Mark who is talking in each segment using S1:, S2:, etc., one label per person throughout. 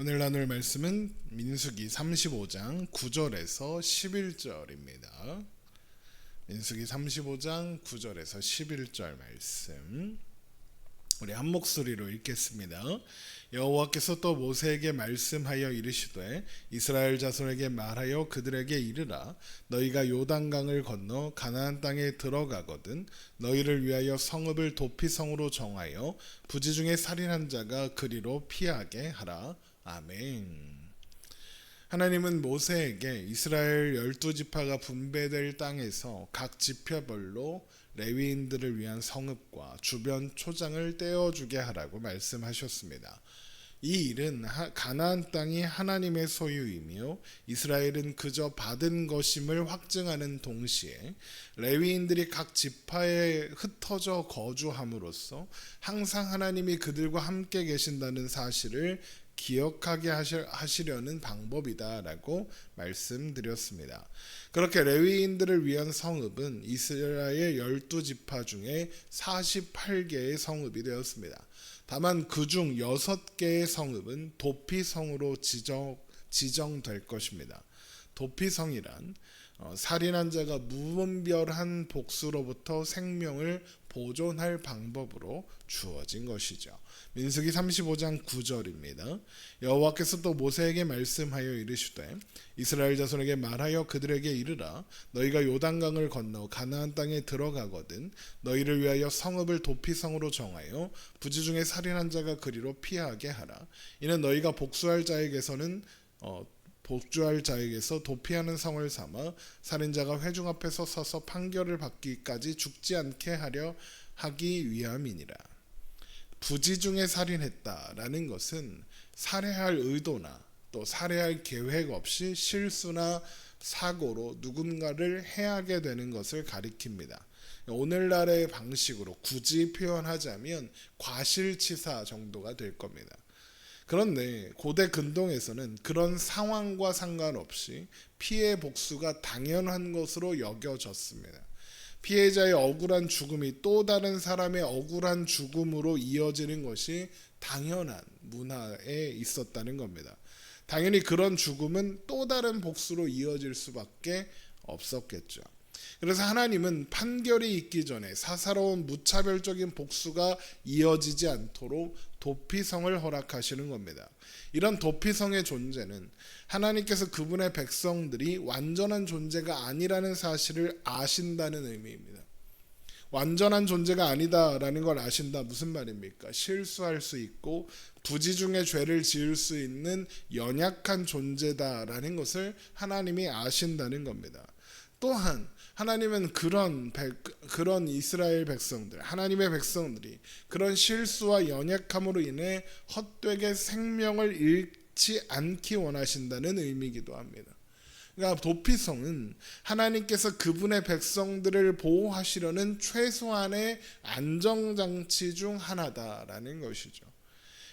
S1: 오늘 나눌 말씀은 민수기 35장 9절에서 11절입니다. 민수기 35장 9절에서 11절 말씀 우리 한 목소리로 읽겠습니다. 여호와께서 또 모세에게 말씀하여 이르시되 이스라엘 자손에게 말하여 그들에게 이르라 너희가 요단강을 건너 가나안 땅에 들어가거든 너희를 위하여 성읍을 도피성으로 정하여 부지 중에 살인한 자가 그리로 피하게 하라. 아멘. 하나님은 모세에게 이스라엘 12지파가 분배될 땅에서 각 지파별로 레위인들을 위한 성읍과 주변 초장을 떼어주게 하라고 말씀하셨습니다. 이 일은 가나안 땅이 하나님의 소유이며 이스라엘은 그저 받은 것임을 확증하는 동시에 레위인들이 각 지파에 흩어져 거주함으로써 항상 하나님이 그들과 함께 계신다는 사실을 기억하게 하시려는 방법이다라고 말씀드렸습니다. 그렇게 레위인들을 위한 성읍은 이스라엘 12지파 중에 48개의 성읍이 되었습니다. 다만 그중 6개의 성읍은 도피성으로 지정될 것입니다. 도피성이란 살인한 자가 무분별한 복수로부터 생명을 보존할 방법으로 주어진 것이죠. 민수기 35장 9절입니다. 여호와께서 또 모세에게 말씀하여 이르시되 이스라엘 자손에게 말하여 그들에게 이르라 너희가 요단강을 건너 가나안 땅에 들어가거든 너희를 위하여 성읍을 도피성으로 정하여 부지 중에 살인한 자가 그리로 피하게 하라. 이는 너희가 복주할 자에게서 도피하는 성을 삼아 살인자가 회중 앞에서 서서 판결을 받기까지 죽지 않게 하기 위함이니라. 부지 중에 살인했다라는 것은 살해할 의도나 또 살해할 계획 없이 실수나 사고로 누군가를 해하게 되는 것을 가리킵니다. 오늘날의 방식으로 굳이 표현하자면 과실치사 정도가 될 겁니다. 그런데 고대 근동에서는 그런 상황과 상관없이 피해 복수가 당연한 것으로 여겨졌습니다. 피해자의 억울한 죽음이 또 다른 사람의 억울한 죽음으로 이어지는 것이 당연한 문화에 있었다는 겁니다. 당연히 그런 죽음은 또 다른 복수로 이어질 수밖에 없었겠죠. 그래서 하나님은 판결이 있기 전에 사사로운 무차별적인 복수가 이어지지 않도록 도피성을 허락하시는 겁니다. 이런 도피성의 존재는 하나님께서 그분의 백성들이 완전한 존재가 아니라는 사실을 아신다는 의미입니다. 완전한 존재가 아니다라는 걸 아신다 무슨 말입니까? 실수할 수 있고 부지 중에 죄를 지을 수 있는 연약한 존재다라는 것을 하나님이 아신다는 겁니다. 또한 하나님은 그런 이스라엘 백성들, 하나님의 백성들이 그런 실수와 연약함으로 인해 헛되게 생명을 잃지 않기 원하신다는 의미이기도 합니다. 그러니까 도피성은 하나님께서 그분의 백성들을 보호하시려는 최소한의 안정장치 중 하나다라는 것이죠.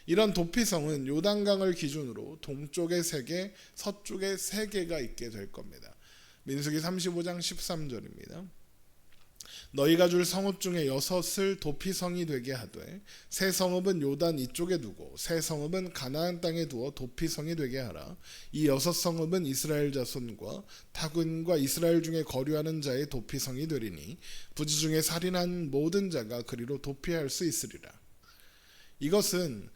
S1: 이런 도피성은 요단강을 기준으로 동쪽에 3개, 서쪽에 3개가 있게 될 겁니다. 민수기 35장 13절입니다. 너희가 줄 성읍 중에 6을 도피성이 되게 하되 세 성읍은 요단 이쪽에 두고 세 성읍은 가나안 땅에 두어 도피성이 되게 하라. 이 6성읍은 이스라엘 자손과 타군과 이스라엘 중에 거류하는 자의 도피성이 되리니 부지 중에 살인한 모든 자가 그리로 도피할 수 있으리라. 이것은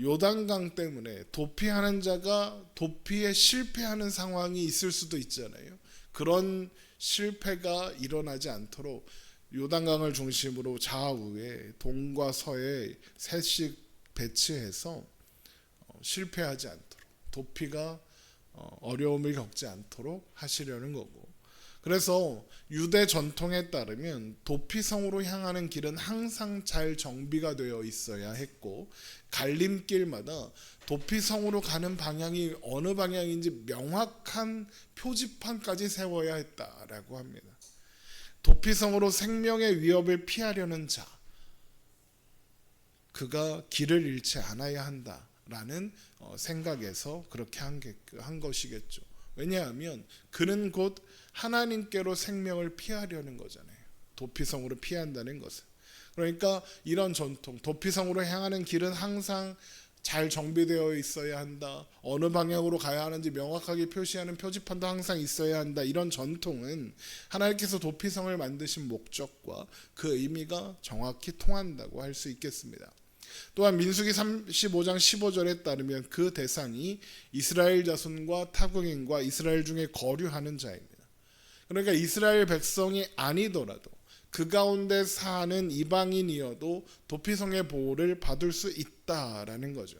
S1: 요단강 때문에 도피하는 자가 도피에 실패하는 상황이 있을 수도 있잖아요. 그런 실패가 일어나지 않도록 요단강을 중심으로 좌우에 동과 서에 3씩 배치해서 실패하지 않도록 도피가 어려움을 겪지 않도록 하시려는 거고, 그래서 유대 전통에 따르면 도피성으로 향하는 길은 항상 잘 정비가 되어 있어야 했고 갈림길마다 도피성으로 가는 방향이 어느 방향인지 명확한 표지판까지 세워야 했다라고 합니다. 도피성으로 생명의 위협을 피하려는 자, 그가 길을 잃지 않아야 한다라는 생각에서 그렇게 한 것이겠죠. 왜냐하면 그는 곧 하나님께로 생명을 피하려는 거잖아요. 도피성으로 피한다는 것은. 그러니까 이런 전통, 도피성으로 향하는 길은 항상 잘 정비되어 있어야 한다. 어느 방향으로 가야 하는지 명확하게 표시하는 표지판도 항상 있어야 한다. 이런 전통은 하나님께서 도피성을 만드신 목적과 그 의미가 정확히 통한다고 할 수 있겠습니다. 또한 민수기 35장 15절에 따르면 그 대상이 이스라엘 자손과 타국인과 이스라엘 중에 거류하는 자입니다. 그러니까 이스라엘 백성이 아니더라도 그 가운데 사는 이방인이어도 도피성의 보호를 받을 수 있다라는 거죠.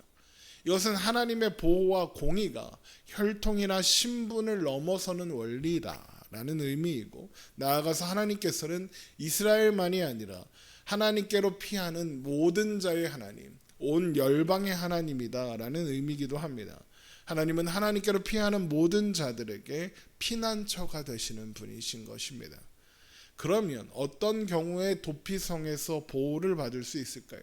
S1: 이것은 하나님의 보호와 공의가 혈통이나 신분을 넘어서는 원리다라는 의미이고, 나아가서 하나님께서는 이스라엘만이 아니라 하나님께로 피하는 모든 자의 하나님, 온 열방의 하나님이다라는 의미이기도 합니다. 하나님은 하나님께로 피하는 모든 자들에게 피난처가 되시는 분이신 것입니다. 그러면 어떤 경우에 도피성에서 보호를 받을 수 있을까요?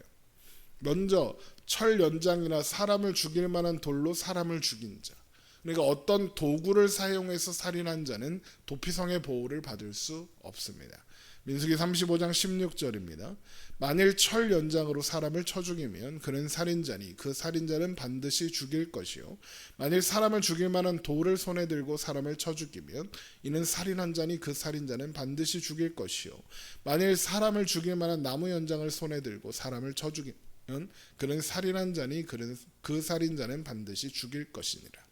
S1: 먼저 철 연장이나 사람을 죽일 만한 돌로 사람을 죽인 자, 그러니까 어떤 도구를 사용해서 살인한 자는 도피성의 보호를 받을 수 없습니다. 민수기 35장 16절입니다. 만일 철 연장으로 사람을 쳐 죽이면 그는 살인자니 그 살인자는 반드시 죽일 것이요, 만일 사람을 죽일 만한 돌을 손에 들고 사람을 쳐 죽이면 이는 살인한 자니 그 살인자는 반드시 죽일 것이요, 만일 사람을 죽일 만한 나무 연장을 손에 들고 사람을 쳐 죽이면 그는 살인한 자니 그 살인자는 반드시 죽일 것이니라.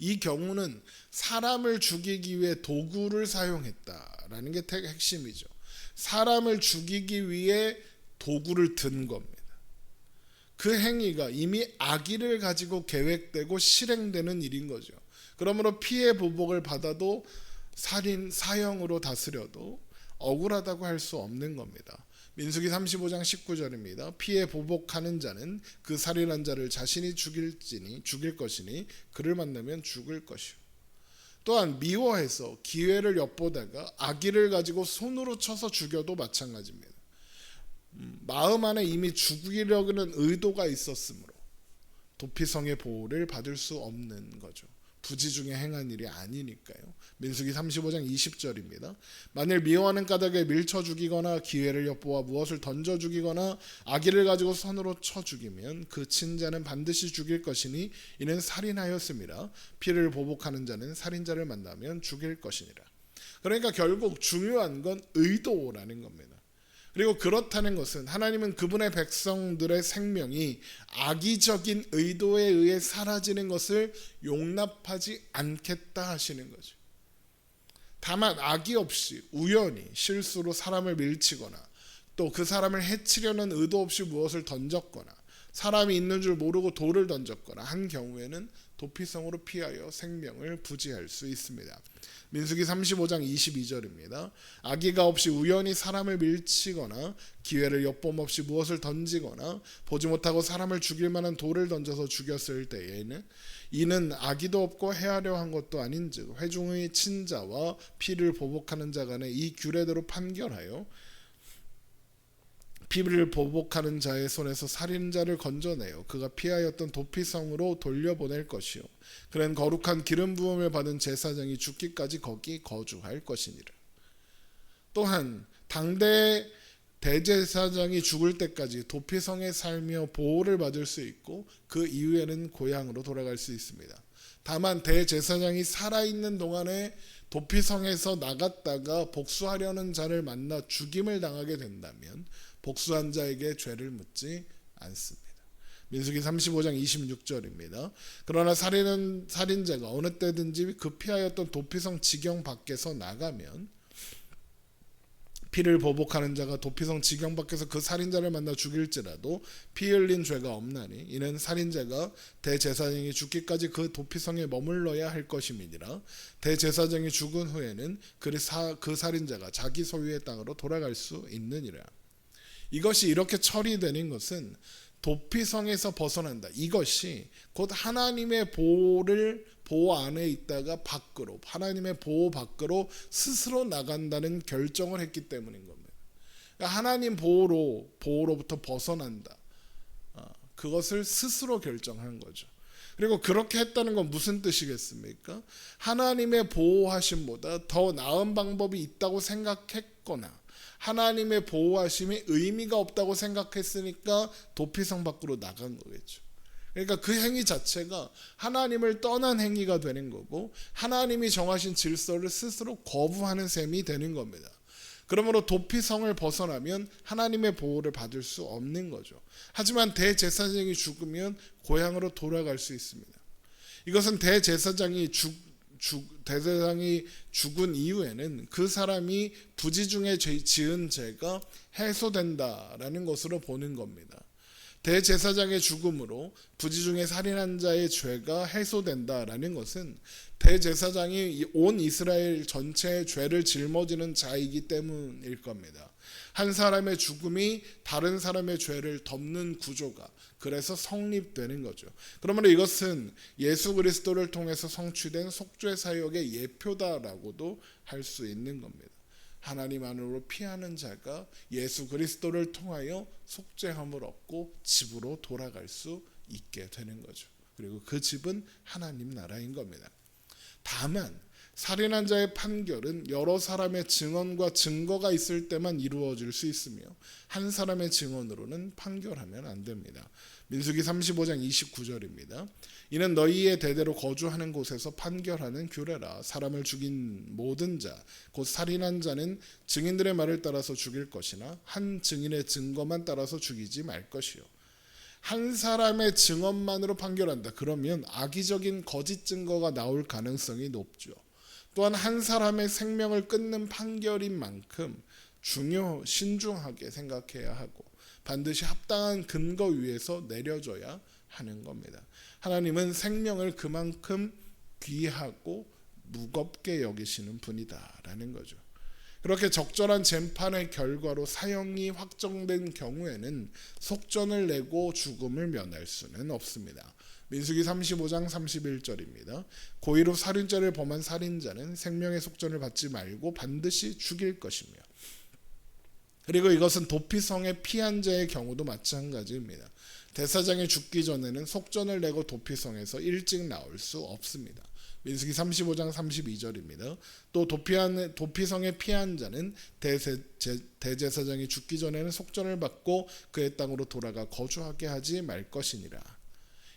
S1: 이 경우는 사람을 죽이기 위해 도구를 사용했다라는 게 핵심이죠. 사람을 죽이기 위해 도구를 든 겁니다. 그 행위가 이미 악의를 가지고 계획되고 실행되는 일인 거죠. 그러므로 피해 보복을 받아도 살인 사형으로 다스려도 억울하다고 할 수 없는 겁니다. 민수기 35장 19절입니다. 피해 보복하는 자는 그 살인한 자를 자신이 죽일 것이니 그를 만나면 죽을 것이요. 또한 미워해서 기회를 엿보다가 악의를 가지고 손으로 쳐서 죽여도 마찬가지입니다. 마음 안에 이미 죽이려는 의도가 있었으므로 도피성의 보호를 받을 수 없는 거죠. 부지 중에 행한 일이 아니니까요. 민수기 35장 20절입니다. 만일 미워하는 까닭에 밀쳐 죽이거나 기회를 엿보아 무엇을 던져 죽이거나 악의를 가지고 손으로 쳐 죽이면 그 친자는 반드시 죽일 것이니 이는 살인하였음이라. 피를 보복하는 자는 살인자를 만나면 죽일 것이니라. 그러니까 결국 중요한 건 의도라는 겁니다. 그리고 그렇다는 것은 하나님은 그분의 백성들의 생명이 악의적인 의도에 의해 사라지는 것을 용납하지 않겠다 하시는 거죠. 다만 악의 없이 우연히 실수로 사람을 밀치거나 또 그 사람을 해치려는 의도 없이 무엇을 던졌거나 사람이 있는 줄 모르고 돌을 던졌거나 한 경우에는 도피성으로 피하여 생명을 부지할 수 있습니다. 민수기 35장 22절입니다. 악의가 없이 우연히 사람을 밀치거나 기회를 엿봄 없이 무엇을 던지거나 보지 못하고 사람을 죽일 만한 돌을 던져서 죽였을 때에는 이는 악의도 없고 해하려 한 것도 아닌즉 회중의 친자와 피를 보복하는 자 간에 이 규례대로 판결하여 피를 보복하는 자의 손에서 살인자를 건져내어 그가 피하였던 도피성으로 돌려보낼 것이요, 그는 거룩한 기름 부음을 받은 제사장이 죽기까지 거기 거주할 것이니라. 또한 당대 대제사장이 죽을 때까지 도피성에 살며 보호를 받을 수 있고 그 이후에는 고향으로 돌아갈 수 있습니다. 다만 대제사장이 살아있는 동안에 도피성에서 나갔다가 복수하려는 자를 만나 죽임을 당하게 된다면 복수한 자에게 죄를 묻지 않습니다. 민수기 35장 26절입니다. 그러나 살인자가 어느 때든지 그 피하였던 도피성 지경 밖에서 나가면 피를 보복하는 자가 도피성 지경 밖에서 그 살인자를 만나 죽일지라도 피 흘린 죄가 없나니 이는 살인자가 대제사장이 죽기까지 그 도피성에 머물러야 할 것임이니라. 대제사장이 죽은 후에는 그 살인자가 자기 소유의 땅으로 돌아갈 수 있느니라. 이것이 이렇게 처리되는 것은 도피성에서 벗어난다. 이것이 곧 하나님의 보호 안에 있다가 밖으로, 하나님의 보호 밖으로 스스로 나간다는 결정을 했기 때문인 겁니다. 그러니까 하나님 보호로부터 벗어난다. 그것을 스스로 결정한 거죠. 그리고 그렇게 했다는 건 무슨 뜻이겠습니까? 하나님의 보호하심보다 더 나은 방법이 있다고 생각했거나 하나님의 보호하심이 의미가 없다고 생각했으니까 도피성 밖으로 나간 거겠죠. 그러니까 그 행위 자체가 하나님을 떠난 행위가 되는 거고 하나님이 정하신 질서를 스스로 거부하는 셈이 되는 겁니다. 그러므로 도피성을 벗어나면 하나님의 보호를 받을 수 없는 거죠. 하지만 대제사장이 죽으면 고향으로 돌아갈 수 있습니다. 이것은 대제사장이 죽은 이후에는 그 사람이 부지 중에 지은 죄가 해소된다라는 것으로 보는 겁니다. 대제사장의 죽음으로 부지 중에 살인한 자의 죄가 해소된다라는 것은 대제사장이 온 이스라엘 전체의 죄를 짊어지는 자이기 때문일 겁니다. 한 사람의 죽음이 다른 사람의 죄를 덮는 구조가 그래서 성립되는 거죠. 그러므로 이것은 예수 그리스도를 통해서 성취된 속죄 사역의 예표다라고도 할 수 있는 겁니다. 하나님 안으로 피하는 자가 예수 그리스도를 통하여 속죄함을 얻고 집으로 돌아갈 수 있게 되는 거죠. 그리고 그 집은 하나님 나라인 겁니다. 다만 살인한 자의 판결은 여러 사람의 증언과 증거가 있을 때만 이루어질 수 있으며 한 사람의 증언으로는 판결하면 안 됩니다. 민수기 35장 29절입니다. 이는 너희의 대대로 거주하는 곳에서 판결하는 규례라. 사람을 죽인 모든 자 곧 살인한 자는 증인들의 말을 따라서 죽일 것이나 한 증인의 증거만 따라서 죽이지 말 것이요. 한 사람의 증언만으로 판결한다. 그러면 악의적인 거짓 증거가 나올 가능성이 높죠. 또한 한 사람의 생명을 끊는 판결인 만큼 신중하게 생각해야 하고 반드시 합당한 근거 위에서 내려져야 하는 겁니다. 하나님은 생명을 그만큼 귀하고 무겁게 여기시는 분이다라는 거죠. 그렇게 적절한 재판의 결과로 사형이 확정된 경우에는 속전을 내고 죽음을 면할 수는 없습니다. 민수기 35장 31절입니다. 고의로 살인죄를 범한 살인자는 생명의 속전을 받지 말고 반드시 죽일 것이며 그리고 이것은 도피성에 피한 자의 경우도 마찬가지입니다. 대사장이 죽기 전에는 속전을 내고 도피성에서 일찍 나올 수 없습니다. 민수기 35장 32절입니다. 또 도피성에 피한 자는 대제사장이 죽기 전에는 속전을 받고 그의 땅으로 돌아가 거주하게 하지 말 것이니라.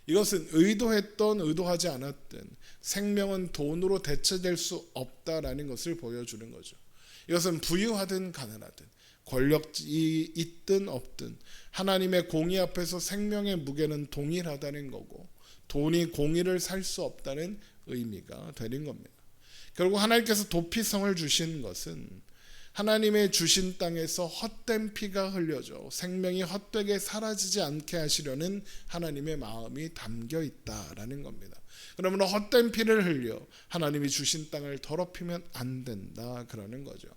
S1: 이것은 의도했던 의도하지 않았든 생명은 돈으로 대체될 수 없다라는 것을 보여주는 거죠. 이것은 부유하든 가난하든 권력이 있든 없든 하나님의 공의 앞에서 생명의 무게는 동일하다는 거고 돈이 공의를 살 수 없다는 의미가 되는 겁니다. 결국 하나님께서 도피성을 주신 것은 하나님의 주신 땅에서 헛된 피가 흘려져 생명이 헛되게 사라지지 않게 하시려는 하나님의 마음이 담겨 있다라는 겁니다. 그러므로 헛된 피를 흘려 하나님이 주신 땅을 더럽히면 안 된다 그러는 거죠.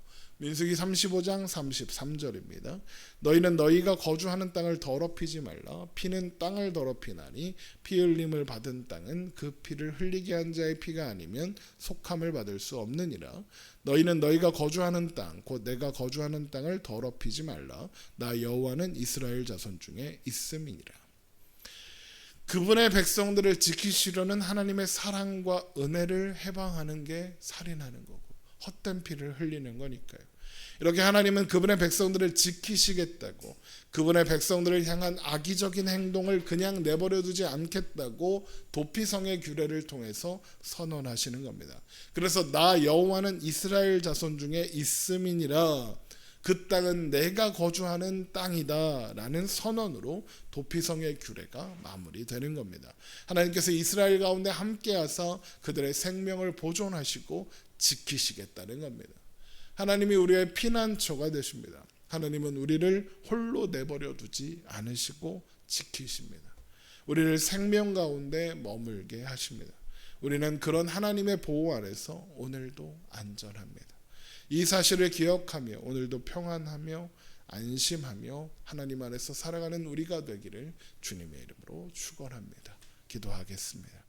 S1: 민수기 35장 33절입니다. 너희는 너희가 거주하는 땅을 더럽히지 말라. 피는 땅을 더럽히나니 피 흘림을 받은 땅은 그 피를 흘리게 한 자의 피가 아니면 속함을 받을 수 없느니라. 너희는 너희가 거주하는 땅 곧 내가 거주하는 땅을 더럽히지 말라. 나 여호와는 이스라엘 자손 중에 있음이니라. 그분의 백성들을 지키시려는 하나님의 사랑과 은혜를 해방하는 게 살인하는 거고 헛된 피를 흘리는 거니까요. 이렇게 하나님은 그분의 백성들을 지키시겠다고 그분의 백성들을 향한 악의적인 행동을 그냥 내버려 두지 않겠다고 도피성의 규례를 통해서 선언하시는 겁니다. 그래서 나 여호와는 이스라엘 자손 중에 있음이니라. 그 땅은 내가 거주하는 땅이다 라는 선언으로 도피성의 규례가 마무리되는 겁니다. 하나님께서 이스라엘 가운데 함께하사 그들의 생명을 보존하시고 지키시겠다는 겁니다. 하나님이 우리의 피난처가 되십니다. 하나님은 우리를 홀로 내버려 두지 않으시고 지키십니다. 우리를 생명 가운데 머물게 하십니다. 우리는 그런 하나님의 보호 아래서 오늘도 안전합니다. 이 사실을 기억하며 오늘도 평안하며 안심하며 하나님 안에서 살아가는 우리가 되기를 주님의 이름으로 축원합니다. 기도하겠습니다.